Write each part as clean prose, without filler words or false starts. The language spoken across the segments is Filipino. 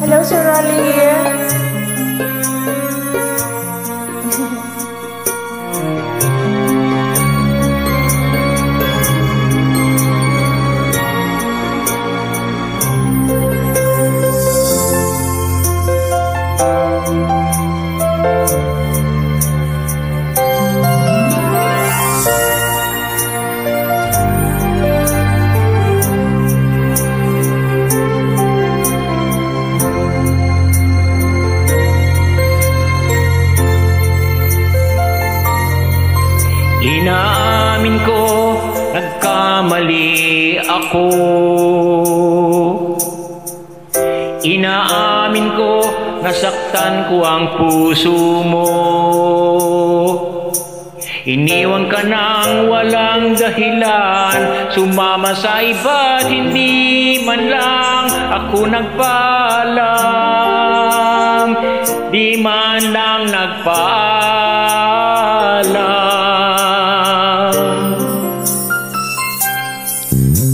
Hello, Sir Rolly here. Inaamin ko, nagkamali ako. Inaamin ko, nasaktan ko ang puso mo. Iniwan ka nang walang dahilan, sumama sa iba't hindi man lang ako nagpaalam. Di man lang nagpaalam.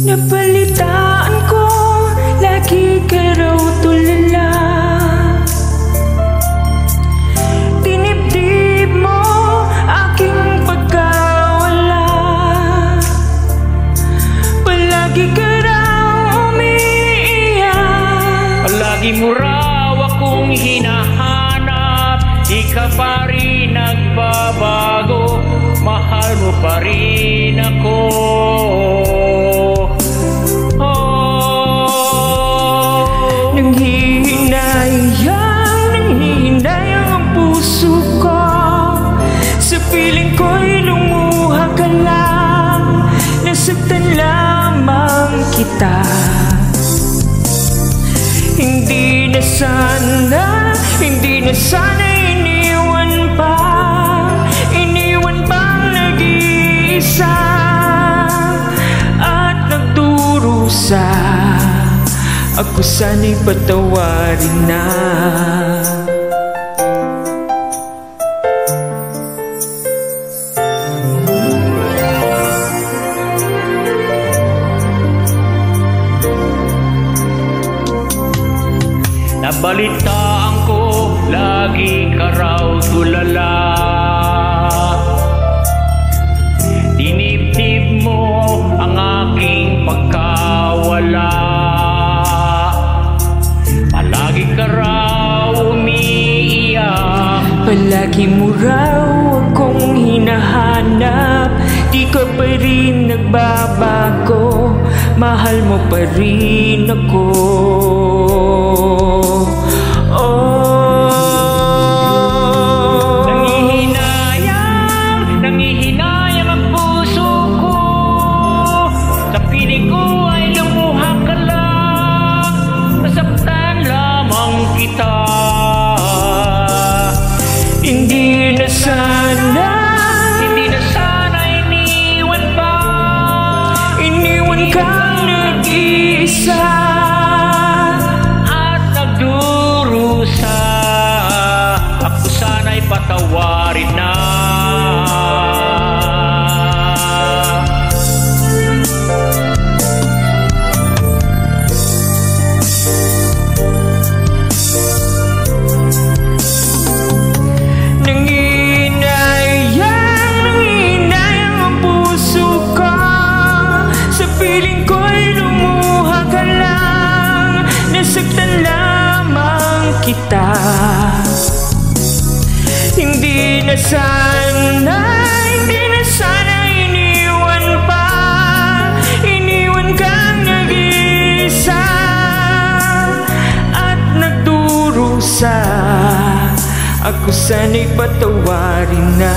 Napalitaan ko, lagi ka raw tulala. Dinibdib mo aking pagkawala. Palagi ka raw umiiyak. Palagi mo raw akong hinahanap. Di ka pa rin nagbabago, mahal mo pa rin ako. Nanghihinayang ang puso ko. Sa piling ko'y lumuha ka lang. Nasaktan lamang kita. Hindi na sana iniwan pang nag-iisa at nagdurusa. Ako sana'y patawarin na. Nabalitaan ko, lagi ka raw tulala. Dinibdib mo ang aking pagkawala. Palagi ka raw umiiyak. Palagi mo raw akong hinahanap. Di ka pa rin nagbabago, mahal mo pa rin ako. Nanghihinayang ang puso ko. Sa piling ko ay lumuha ka lang. Nasaktan lamang kita. Hindi na sana iniwan kang nag-iisa at nagdurusa. Ako sana'y patawarin na. Nanghihinayang ang puso ko. Sa piling ko'y lumuha ka lang. Nasaktan lamang kita. Hindi na sana iniwan kang nag-iisa at nagdurusa. Ako sana'y patawarin na.